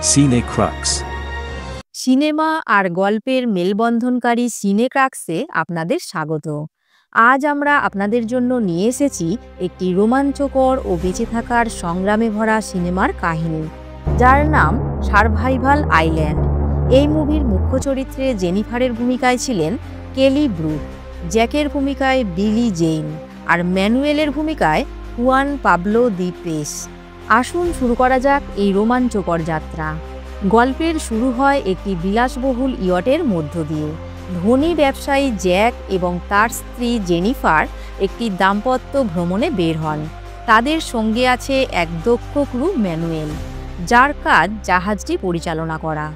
সিনেক্রাক্স। Cinema আর গল্পের মেলবন্ধনকারী সিনেক্রাক্সে আপনাদের স্বাগত। আজ আমরা আপনাদের জন্য নিয়ে এসেছি একটি রোমাঞ্চকর ও বেঁচে থাকার সংগ্রামে ভরা সিনেমার কাহিনী, যার নাম সারভাইভাল আইল্যান্ড। এই মুভির মুখ্য চরিত্রে জেনিফারের ভূমিকায় ছিলেন কেলি ব্রুক, জ্যাকের ভূমিকায় বিলি জেইন আর ম্যানুয়েলের ভূমিকায় হুয়ান পাবলো দি পেস। আসুন শুরু করা যাক এই রোমাঞ্চকর যাত্রা। গল্পের শুরু হয় একটি বিলাসবহুল ইয়টের মধ্য দিয়ে। ধনী ব্যবসায়ী জ্যাক এবং তার স্ত্রী জেনিফার একটি দাম্পত্য ভ্রমণে বের হন। তাদের সঙ্গে আছে এক দক্ষ ক্রু ম্যানুয়েল, যার কাজ জাহাজটি পরিচালনা করা।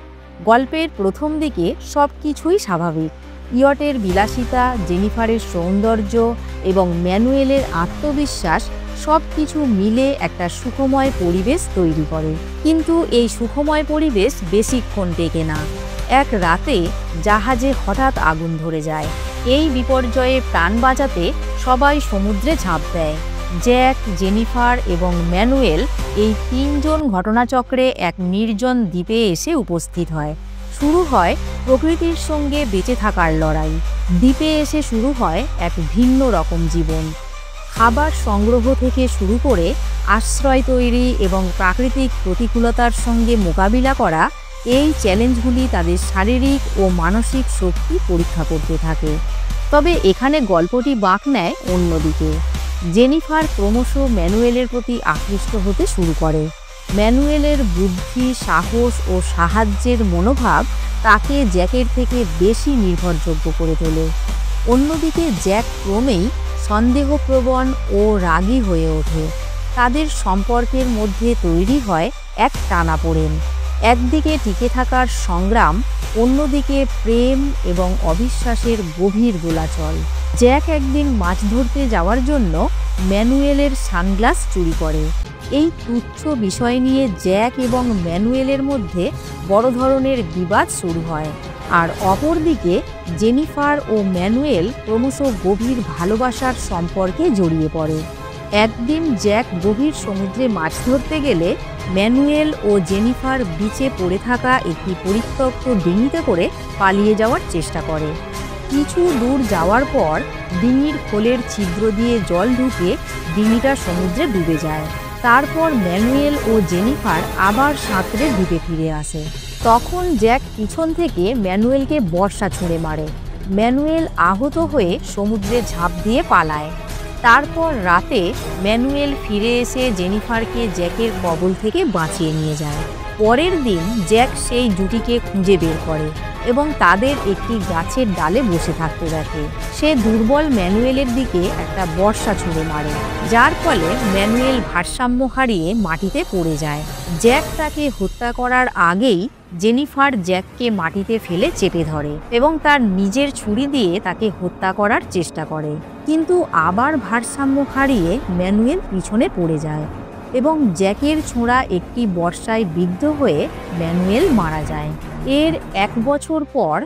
গল্পের প্রথম দিকে সব কিছুই স্বাভাবিক। ইয়টের বিলাসিতা, জেনিফারের সৌন্দর্য এবং ম্যানুয়েলের আত্মবিশ্বাস সব কিছু মিলে একটা সুখময় পরিবেশ তৈরি করে। কিন্তু এই সুখময় পরিবেশ বেশিক্ষণ টেকে না। এক রাতে জাহাজে হঠাৎ আগুন ধরে যায়। এই বিপর্যয়ে প্রাণ বাঁচাতে সবাই সমুদ্রে ঝাঁপ দেয়। জ্যাক, জেনিফার এবং ম্যানুয়েল এই তিনজন ঘটনাচক্রে এক নির্জন দ্বীপে এসে উপস্থিত হয়। শুরু হয় প্রকৃতির সঙ্গে বেঁচে থাকার লড়াই। দ্বীপে এসে শুরু হয় এক ভিন্ন রকম জীবন। খাবার সংগ্রহ থেকে শুরু করে আশ্রয় তৈরি এবং প্রাকৃতিক প্রতিকূলতার সঙ্গে মোকাবিলা করা, এই চ্যালেঞ্জগুলি তাদের শারীরিক ও মানসিক শক্তি পরীক্ষা করতে থাকে। তবে এখানে গল্পটি বাঁক নেয় অন্যদিকে। জেনিফার ক্রমশ ম্যানুয়েলের প্রতি আকৃষ্ট হতে শুরু করে। ম্যানুয়েলের বুদ্ধি, সাহস ও সাহায্যের মনোভাব তাকে জ্যাকের থেকে বেশি নির্ভরযোগ্য করে তোলে। অন্যদিকে জ্যাক ক্রমেই সন্দেহপ্রবণ ও রাগী হয়ে ওঠে। তাদের সম্পর্কের মধ্যে তৈরি হয় এক টানাপোড়েন। একদিকে টিকে থাকার সংগ্রাম, অন্যদিকে প্রেম এবং অবিশ্বাসের গভীর দোলাচল। জ্যাক একদিন মাছ ধরতে যাওয়ার জন্য ম্যানুয়েলের সানগ্লাস চুরি করে। এই তুচ্ছ বিষয় নিয়ে জ্যাক এবং ম্যানুয়েলের মধ্যে বড় ধরনের বিবাদ শুরু হয়। আর অপরদিকে জেনিফার ও ম্যানুয়েল ক্রমশ গভীর ভালোবাসার সম্পর্কে জড়িয়ে পড়ে। একদিন জ্যাক গভীর সমুদ্রে মাছ ধরতে গেলে ম্যানুয়েল ও জেনিফার বিচে পড়ে থাকা একটি পরিত্যক্ত ডিঙিতে করে পালিয়ে যাওয়ার চেষ্টা করে। কিছু দূর যাওয়ার পর ডিঙির খোলের ছিদ্র দিয়ে জল ঢুকে ডিঙিটা সমুদ্রে ডুবে যায়। তারপর ম্যানুয়েল ও জেনিফার আবার সাঁতরে দ্বীপে ফিরে আসে। তখন জ্যাক পিছন থেকে ম্যানুয়েলকে বর্শা ছুঁড়ে মারে। ম্যানুয়েল আহত হয়ে সমুদ্রে ঝাঁপ দিয়ে পালায়। তারপর রাতে ম্যানুয়েল ফিরে এসে জেনিফারকে জ্যাকের কবল থেকে বাঁচিয়ে নিয়ে যায়। পরের দিন জ্যাক সেই জুটিকে খুঁজে বের করে এবং তাদের একটি গাছের ডালে বসে থাকতে দেখে। সে দুর্বল ম্যানুয়েলের দিকে একটা বর্শা ছুঁড়ে মারে, যার ফলে ম্যানুয়েল ভারসাম্য হারিয়ে মাটিতে পড়ে যায়। জ্যাক তাকে হত্যা করার আগেই জেনিফার জ্যাককে মাটিতে ফেলে চেপে ধরে এবং তার নিজের ছুরি দিয়ে তাকে হত্যা করার চেষ্টা করে। কিন্তু আবার ভারসাম্য হারিয়ে ম্যানুয়েল পিছনে পড়ে যায় এবং জ্যাকের ছোঁড়া একটি বর্শায় বিদ্ধ হয়ে ম্যানুয়েল মারা যায়। এর 1 বছর পর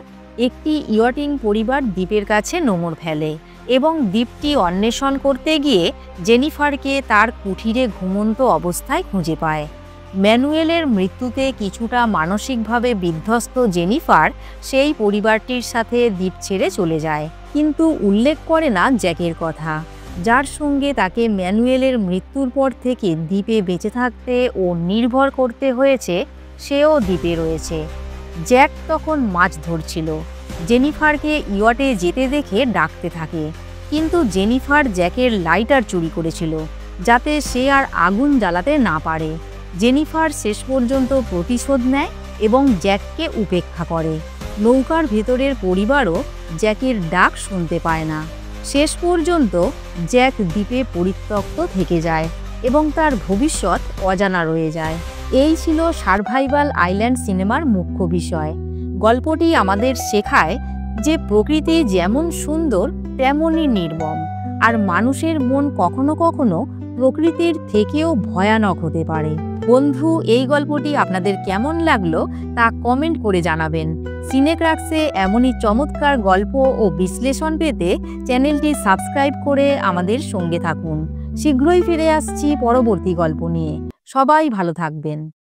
একটি ইয়টিং পরিবার দ্বীপের কাছে নোঙর ফেলে এবং দ্বীপটি অন্বেষণ করতে গিয়ে জেনিফারকে তার কুঠিরে ঘুমন্ত অবস্থায় খুঁজে পায়। ম্যানুয়েলের মৃত্যুতে কিছুটা মানসিকভাবে বিধ্বস্ত জেনিফার সেই পরিবারটির সাথে দ্বীপ ছেড়ে চলে যায়, কিন্তু উল্লেখ করে না জ্যাকের কথা, যার সঙ্গে তাকে ম্যানুয়েলের মৃত্যুর পর থেকে দ্বীপে বেঁচে থাকতে ও নির্ভর করতে হয়েছে। সেও দ্বীপে রয়েছে। জ্যাক তখন মাছ ধরছিল। জেনিফারকে ইয়টে যেতে দেখে ডাকতে থাকে, কিন্তু জেনিফার জ্যাকের লাইটার চুরি করেছিল যাতে সে আর আগুন জ্বালাতে না পারে। জেনিফার শেষ পর্যন্ত প্রতিশোধ নেয় এবং জ্যাককে উপেক্ষা করে। নৌকার ভেতরের পরিবারও জ্যাকের ডাক শুনতে পায় না। শেষ পর্যন্ত জ্যাক দ্বীপে পরিত্যক্ত থেকে যায় এবং তার ভবিষ্যৎ অজানা রয়ে যায়। এই ছিল সারভাইভাল আইল্যান্ড সিনেমার মুখ্য বিষয়। গল্পটি আমাদের শেখায় যে প্রকৃতি যেমন সুন্দর তেমনই নির্মম, আর মানুষের মন কখনো কখনো প্রকৃতির থেকেও ভয়ানক হতে পারে। বন্ধু, এই গল্পটি আপনাদের কেমন লাগলো তা কমেন্ট করে জানাবেন। সিনেক্রাক্সে এমনই চমৎকার গল্প ও বিশ্লেষণ পেতে চ্যানেলটি সাবস্ক্রাইব করে আমাদের সঙ্গে থাকুন। শীঘ্রই ফিরে আসছি পরবর্তী গল্প নিয়ে। সবাই ভালো থাকবেন।